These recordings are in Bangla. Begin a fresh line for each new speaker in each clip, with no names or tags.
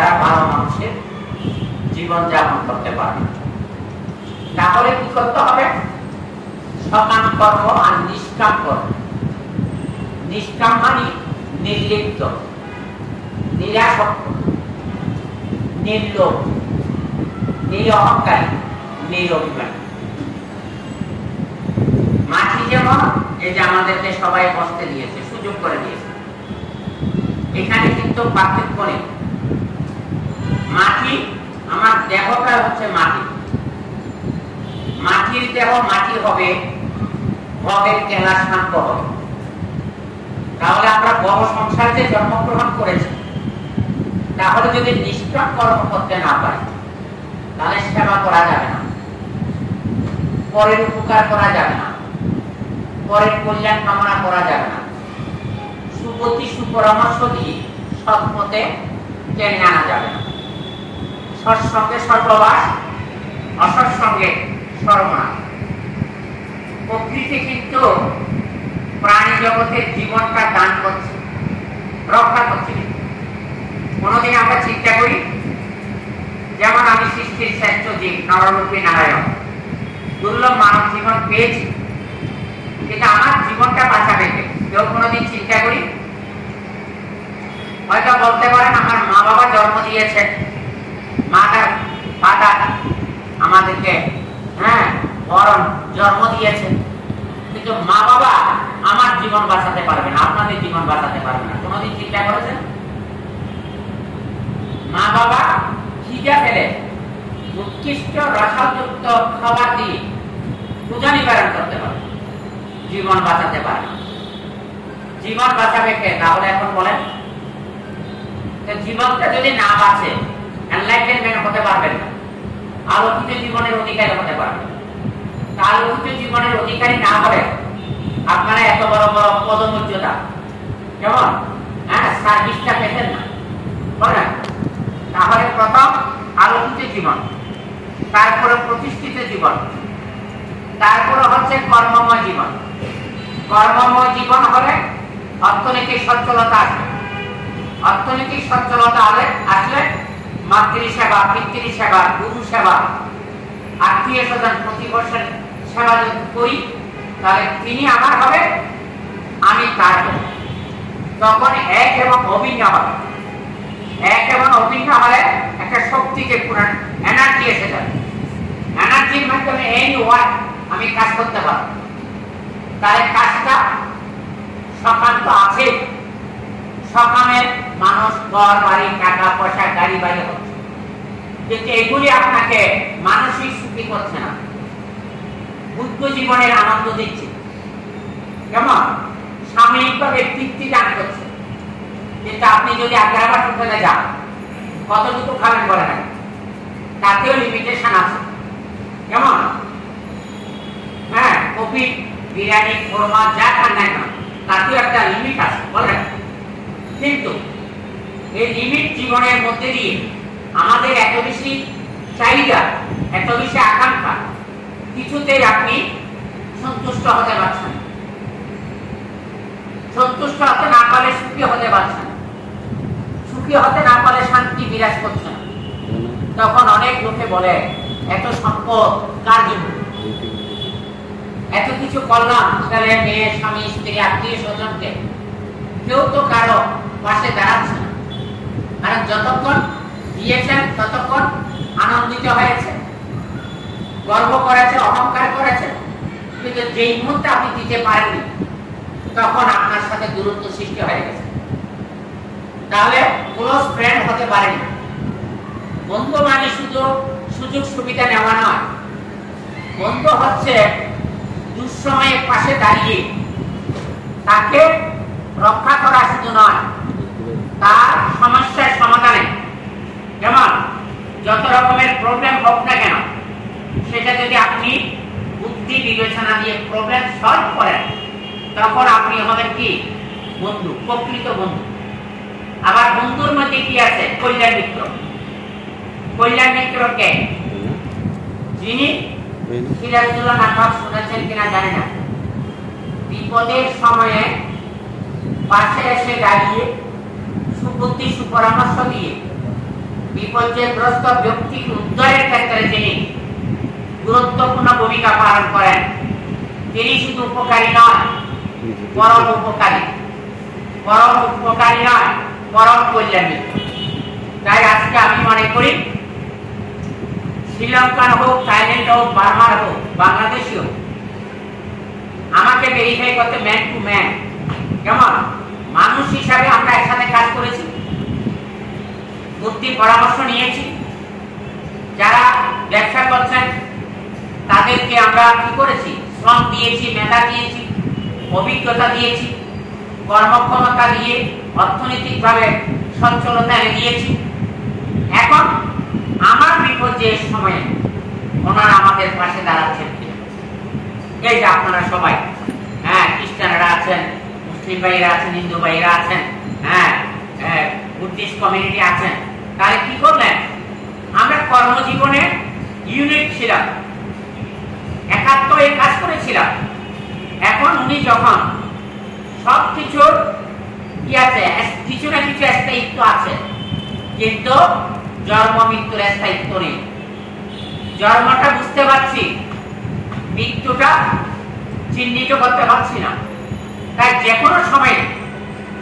তারা ভালো মানুষের জীবন যাপন করতে পারবে। তাহলে কি করতে হবে? সকাম কর্ম আর নিষ্কাম কর্ম। নিষ্কাম মানে নির্লিপ্ত, নিরাসক্ত, নির্লোভ, নিরহংকারী, নিরভিমানী। মাটি যেমন এই যে আমাদেরকে সবাই বসতে দিয়েছে, সুযোগ করে দিয়েছে, এখানে কিন্তু পার্থক্য নেই। মাটি, আমার দেহটা হচ্ছে মাটি, মাটির দেহ মাটি হবে, ভবের কেলা শান্ত হবে। তাহলে আমরা বড় সংসারে জন্মগ্রহণ করেছি, তাহলে যদি নিষ্কাম কর্ম করতে না পারি তাহলে সেবা করা যাবে না, পরের উপকার করা যাবে না, পরের কল্যাণ কামনা করা যাবে না, সুবুদ্ধি সুপরামর্শ দিয়ে সৎপথে টেনে আনা যাবে না। সৎসঙ্গে সর্ববাস, অসৎসঙ্গে সর্বনাশ। প্রকৃতি কিন্তু প্রাণী জগতের জীবনটা দান করছে, রক্ষা করছে। কোনদিন আমরা চিন্তা করি, যেমন আমি সৃষ্টির শ্রেষ্ঠ জীব নররূপী নারায়ণ, দুর্লভ মানব জীবন পেয়েছি, কিন্তু আমার জীবনটা বাঁচাবে কে? কেউ কোনদিন চিন্তা করি? হয়তো বলতে পারেন আমার মা বাবা জন্ম দিয়েছে, মাতার ফাদার আমাদেরকে বরণ জন্ম দিয়েছে, কিন্তু মা বাবা আমার জীবন বাঁচাতে পারবে না, আপনাদের জীবন বাঁচাতে পারবে না। কোনদিন চিন্তা করেছেন? মা বাবা খিদে ফেলে উৎকৃষ্ট রসযুক্ত খাবার দিয়ে পূজা নিবারণ করতে পারে, জীবন বাঁচাতে পারে না। জীবন বাঁচাবে কে? তাহলে এখন বলেন, জীবনটা যদি না বাঁচে এনলাইটেনমেন্ট হতে পারবেন না, আলোকিত জীবনের অধিকারী হতে পারবেন। আলোকিত জীবনের অধিকারী না হলে আপনারা এত বড় বড় পদমর্যাদা কেমন সার্ভিসটা পেতেন না, বলেন। তাহলে প্রথম আলোকিত জীবন, তারপরে প্রতিষ্ঠিত জীবন, তারপরে হচ্ছে কর্মময় জীবন। কর্মময় জীবন হলে অর্থনৈতিক সচ্ছলতা আসবে, অর্থনৈতিক সচ্ছলতা আসলে মাতৃ সেবা, পিতৃ সেবা, গুরু সেবা, আত্মীয় স্বজন প্রতিবর্ষের সেবা যদি করি তাহলে তিনি আমার হবে, আমি তার হব। তখন এক এবং অভিন্ন হবে। এক এবং অভিন্ন হলে একটা শক্তিকে পুরো এনার্জি এসে যাবে, এনার্জির মাধ্যমে এনি ওয়ার্ক আমি কাজ করতে পারবো। তাহলে কাজটা সকাম তো আছে, সকামের মানুষ ঘর বাড়ি টাকা পয়সা গাড়ি বাড়ি হচ্ছে, কিন্তু এগুলি আপনাকে মানসিক সুখী করছে না, বুদ্ধ জীবনের আনন্দ দিচ্ছে, কেমন সাময়িকভাবে তৃপ্তি দান করছে। কিন্তু আপনি যদি আগ্রাবাদ হোটেলে যান, কতটুকু খাবেন বলে না, তাতেও লিমিটেশন আছে, কেমন কফি বিরিয়ানি কোরমা যা খান না কেন তাতেও একটা লিমিট আছে, বলেন। কিন্তু এই লিমিট জীবনের মধ্যে দিয়ে আমাদের এত বেশি চাহিদা, এত বেশি আকাঙ্ক্ষা, কিছুতেই আপনি সন্তুষ্ট হতে পারছেন, সন্তুষ্ট হতে না পারলে সুখী হতে পারছেন, সুখী হতে না পারলে শান্তি বিরাজ করছে না। তখন অনেক লোকে বলে এত সম্পদ কার জন্য, এত কিছু করলাম, ছেলে মেয়ে স্বামী স্ত্রী আত্মীয় স্বজনকে, কেউ তো কারো পাশে দাঁড়াচ্ছে না। কারণ যতক্ষণ দিয়েছেন ততক্ষণ আনন্দিত হয়েছে, গর্ব করেছে, অহংকার করেছে, কিন্তু যেই মুহূর্তে আপনি দিতে পারেননি তখন আপনার সাথে দূরত্ব সৃষ্টি হয়ে গেছে। তাহলে ক্লোজ ফ্রেন্ড হতে পারেনি। বন্ধু মানে শুধু সুযোগ সুবিধা নেওয়া নয়, বন্ধু হচ্ছে দুঃসময়ে পাশে দাঁড়িয়ে তাকে রক্ষা করা শুধু নয়, তার সমস্যার সমাধানে, যেমন যত রকমের প্রবলেম হোক না কেন সেটা যদি আপনি বুদ্ধি বিবেচনা দিয়ে প্রবলেম সলভ করেন তখন আপনি হবেন কি বন্ধু, প্রকৃত বন্ধু। আবার বন্ধুর মধ্যে কি আছে? কল্যাণ মিত্র। কল্যাণ মিত্র কে? যিনি সিরাজুল্লাহ নাটক শুনেছেন কিনা জানি না, বিপদের সময়ে পাশে এসে দাঁড়িয়ে সুবুদ্ধি সুপরামর্শ দিয়ে বিপর্যয়গ্রস্ত ব্যক্তি উদ্ধারের ক্ষেত্রে যিনি গুরুত্বপূর্ণ ভূমিকা পালন করেন, তিনি শুধু উপকারী নয়, পরম উপকারী, পরম উপকারী নয়, পরম কল্যাণী। তাই আজকে আমি মনে করি শ্রীলঙ্কান হোক, থাইল্যান্ড হোক, বার্মার হোক, বাংলাদেশি হোক, আমাকে ভেরিফাই করতে ম্যান টু ম্যান, কেমন মানুষ হিসাবে আমরা একসাথে কাজ করেছি, বুদ্ধি পরামর্শ নিয়েছি। যারা ব্যবসা করছেন তাদেরকে আমরা কি করেছি, শ্রম দিয়েছি, মেধা দিয়েছি, অভিজ্ঞতা দিয়েছি, কর্মক্ষমতা দিয়ে অর্থনৈতিকভাবে সচ্ছলতা এনে দিয়েছি। এখন আমার বিপর্যয়ের সময়ে ওনারা আমাদের পাশে দাঁড়াচ্ছেন। এই যে আপনারা সবাই, হ্যাঁ, খ্রিস্টানরা আছেন, মুসলিম ভাইরা আছেন, হিন্দু ভাইরা আছেন, হ্যাঁ, বুদ্ধিস্ট কমিউনিটি আছেন। তাহলে কি করলেন? আমরা কর্মজীবনে ইউনিট ছিলাম, একাত্ম এই কাজ করেছিলাম। এখন উনি যখন সবকিছুর কি আছে, কিছু না কিছু স্থায়িত্ব আছে, কিন্তু জন্ম মৃত্যুর স্থায়িত্ব নেই। জন্মটা বুঝতে পারছি, মৃত্যুটা চিহ্নিত করতে পারছি না। তাই যে কোনো সময়,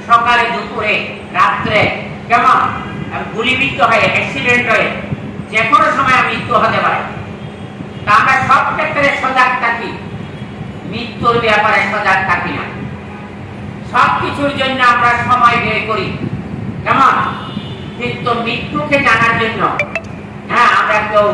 সকালে, দুপুরে, রাত্রে, কেমন গুলিবিদ্ধ হয়ে, অ্যাক্সিডেন্ট হয়ে যে কোনো সময় মৃত্যু হতে পারে। তা আমরা সব ক্ষেত্রে সজাগ থাকি, মৃত্যুর ব্যাপারে সজাগ থাকি না। সবকিছুর জন্য আমরা সময় বের করি, কেমন, কিন্তু মৃত্যুকে জানার জন্য, হ্যাঁ, আমরা কেউ